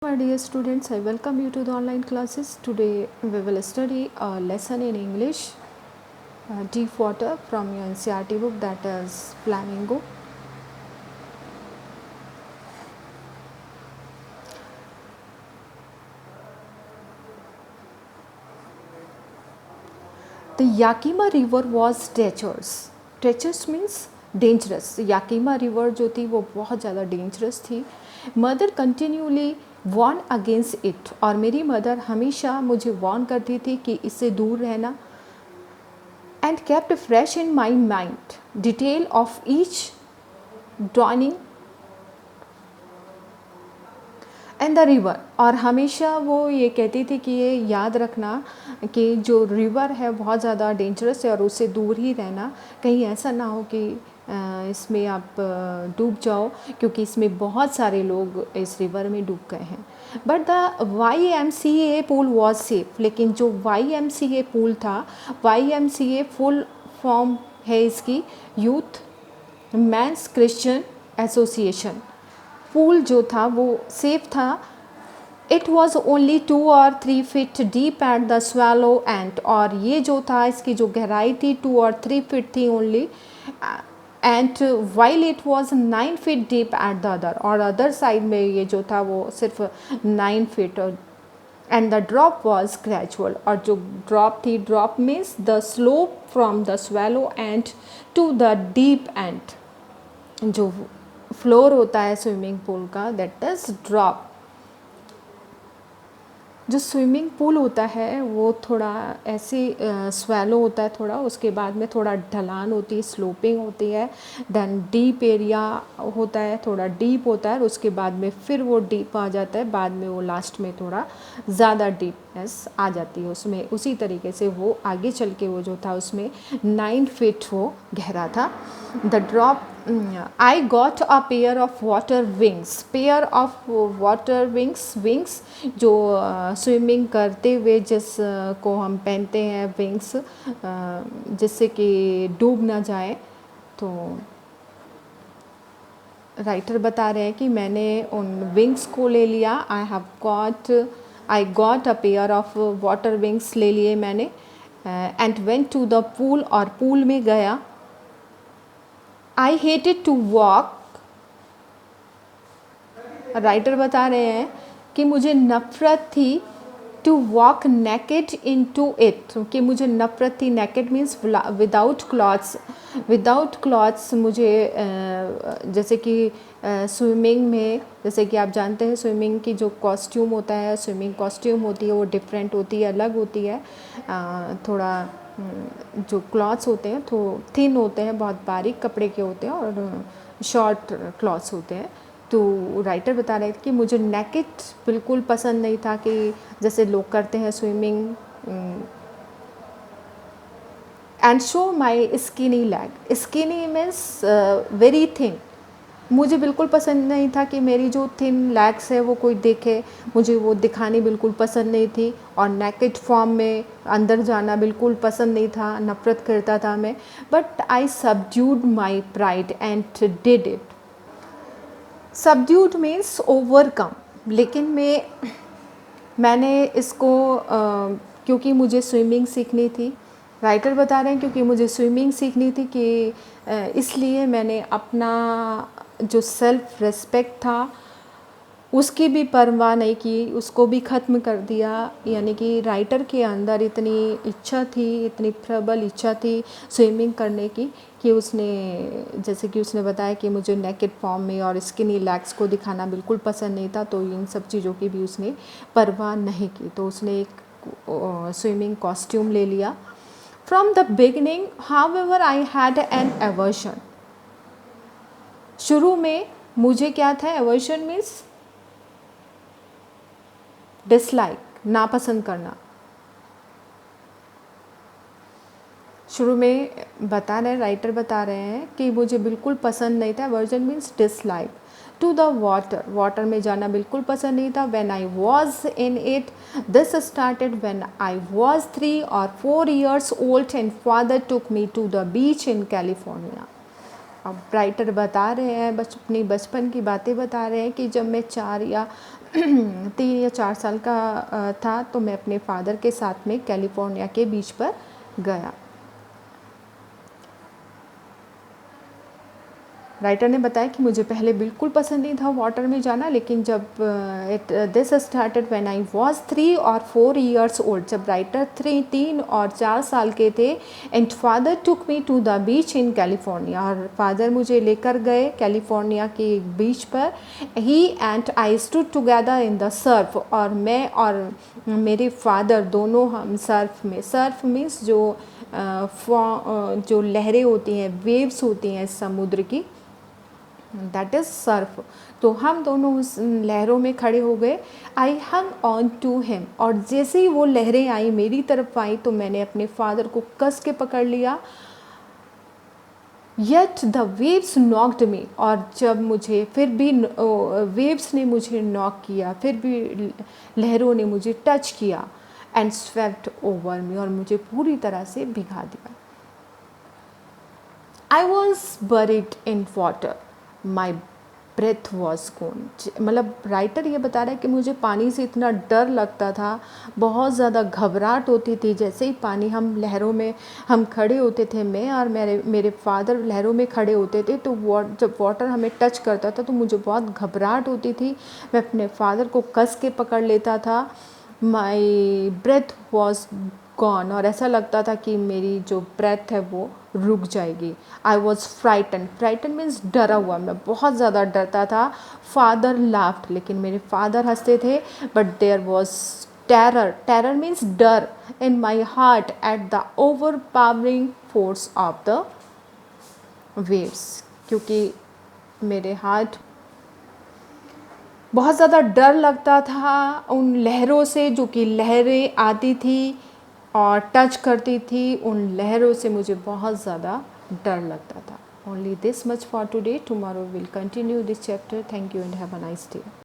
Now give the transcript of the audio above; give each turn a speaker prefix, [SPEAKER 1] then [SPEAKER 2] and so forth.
[SPEAKER 1] My dear students, I welcome you to the online classes. Today we will study a lesson in English, Deep Water from your NCERT book, that is Flamingo. The Yakima River was treacherous. Treacherous means dangerous. Yakima River जो थी वो बहुत ज़्यादा dangerous थी. Mother continually warn against it. और मेरी mother हमेशा मुझे warn करती थी कि इससे दूर रहना. And kept fresh in my mind detail of each drowning and the river. और हमेशा वो ये कहती थी कि ये याद रखना कि जो रिवर है बहुत ज़्यादा डेंजरस है और उससे दूर ही रहना, कहीं ऐसा ना हो कि इसमें आप डूब जाओ, क्योंकि इसमें बहुत सारे लोग इस रिवर में डूब गए हैं. But the YMCA pool was safe. लेकिन जो YMCA पूल था, YMCA फुल फॉर्म है इसकी youth men's Christian association. Pool जो था वो सेफ था. It was only 2 or 3 feet deep at the shallow end. और ये जो था इसकी जो गहराई थी 2 or 3 feet थी only. And while it was 9 feet deep at the other. और अदर साइड में ये जो था वो सिर्फ 9 feet. And the drop was gradual. और जो ड्रॉप थी, drop means the slope from the shallow end to the deep end. जो फ्लोर होता है स्विमिंग पूल का, दैट इज ड्रॉप. जो स्विमिंग पूल होता है वो थोड़ा ऐसे स्वेलो होता है थोड़ा, उसके बाद में थोड़ा ढलान होती है, स्लोपिंग होती है. देन डीप एरिया होता है, थोड़ा डीप होता है, और उसके बाद में फिर वो डीप आ जाता है. बाद में वो लास्ट में थोड़ा ज़्यादा डीपनेस आ जाती है उसमें. उसी तरीके से वो आगे चल के वो जो था उसमें 9 feet वो गहरा था. The drop I got a pair of water wings. Pair of water wings. Wings जो स्विमिंग करते हुए को हम पहनते हैं, विंग्स, जिससे कि डूब ना जाए. तो राइटर बता रहे हैं कि मैंने उन विंग्स को ले लिया. I got a pair of water wings ले लिए मैंने. And went to the pool. और पूल में गया. I hated to walk. Writer बता रहे हैं कि मुझे नफ़रत थी to walk naked into it. कि मुझे नफ़रत थी. Naked means without clothes. Without clothes मुझे जैसे कि स्विमिंग में, जैसे कि आप जानते हैं स्विमिंग की जो कॉस्ट्यूम होता है, स्विमिंग कॉस्ट्यूम होती है वो डिफरेंट होती है, अलग होती है. थोड़ा जो क्लॉथ्स होते हैं तो थिन होते हैं, बहुत बारीक कपड़े के होते हैं, और शॉर्ट क्लॉथ्स होते हैं. तो राइटर बता रहे थे कि मुझे नेकेड बिल्कुल पसंद नहीं था, कि जैसे लोग करते हैं swimming. And show my skinny lag. Skinny means very thin. मुझे बिल्कुल पसंद नहीं था कि मेरी जो थिन लैग्स है वो कोई देखे. मुझे वो दिखानी बिल्कुल पसंद नहीं थी. और नेकेड फॉर्म में अंदर जाना बिल्कुल पसंद नहीं था, नफ़रत करता था मैं. But I subdued my pride and did it. Subdued means overcome. लेकिन मैंने इसको क्योंकि मुझे स्विमिंग सीखनी थी. राइटर बता रहे हैं क्योंकि मुझे स्विमिंग सीखनी थी, कि इसलिए मैंने अपना जो सेल्फ रिस्पेक्ट था उसकी भी परवाह नहीं की, उसको भी ख़त्म कर दिया. यानी कि राइटर के अंदर इतनी इच्छा थी, इतनी प्रबल इच्छा थी स्विमिंग करने की, कि उसने, जैसे कि उसने बताया कि मुझे नेकेड फॉर्म में और स्किनी लेग्स को दिखाना बिल्कुल पसंद नहीं था. तो इन सब चीज़ों की भी उसने परवाह नहीं की. तो उसने एक स्विमिंग कॉस्ट्यूम ले लिया. From the beginning however I had an aversion. शुरू में मुझे क्या था? एवर्शन मीन्स डिसलाइक, नापसंद करना. शुरू में राइटर बता रहे हैं कि मुझे बिल्कुल पसंद नहीं था. Aversion means dislike. To the water. Water में जाना बिल्कुल पसंद नहीं था. When I was in it. This started when I was 3 or 4 years old and father took me to the beach in California. अब राइटर बता रहे हैं अपनी बचपन की बातें बता रहे हैं कि जब मैं 4 या 3 या 4 साल का था, तो मैं अपने फादर के साथ में कैलिफ़ोर्निया के बीच पर गया। राइटर ने बताया कि मुझे पहले बिल्कुल पसंद नहीं था वाटर में जाना, लेकिन जब this started when I was 3 और 4 इयर्स ओल्ड, जब राइटर 3 और 4 साल के थे, and father took me to the beach in California, और फादर मुझे लेकर गए कैलिफोर्निया के बीच पर। He and I stood together in the surf, और मैं और मेरे फादर दोनों हम सर्फ में, सर्फ मीन्स जो लहरें होती हैं, वेव्स होती हैं समुद्र की, दैट इज़ सर्फ। तो हम दोनों उस लहरों में खड़े हो गए। आई हंग ऑन टू हिम, और जैसे ही वो लहरें आई मेरी तरफ आई तो मैंने अपने फादर को कस के पकड़ लिया। येट द वेव्स नॉक्ड मी, और जब मुझे फिर भी वेव्स ने मुझे नॉक किया, फिर भी लहरों ने मुझे टच किया, एंड स्वेप्ट ओवर मी, और मुझे पूरी तरह से भिगा दिया। I was buried in water, my breath was gone. मतलब राइटर ये बता रहा है कि मुझे पानी से इतना डर लगता था, बहुत ज़्यादा घबराहट होती थी। जैसे ही पानी, हम लहरों में हम खड़े होते थे, मैं और मेरे फादर लहरों में खड़े होते थे, तो जब वाटर हमें टच करता था तो मुझे बहुत घबराहट होती थी। मैं अपने फादर को कस के पकड़ लेता था। माई ब्रेथ वॉज गॉन, और ऐसा लगता था कि मेरी जो ब्रेथ है वो रुक जाएगी। I was frighten, frighten means डरा हुआ, मैं बहुत ज़्यादा डरता था। फादर लाफ्ड, लेकिन मेरे फादर हंसते थे। But there was terror, terror means डर, in my heart at the overpowering force of the waves, क्योंकि मेरे हार्ट बहुत ज़्यादा डर लगता था उन लहरों से, जो कि लहरें आती थी और टच करती थी। उन लहरों से मुझे बहुत ज़्यादा डर लगता था। Only this much for today, tomorrow will continue this chapter. Thank you and have a nice day.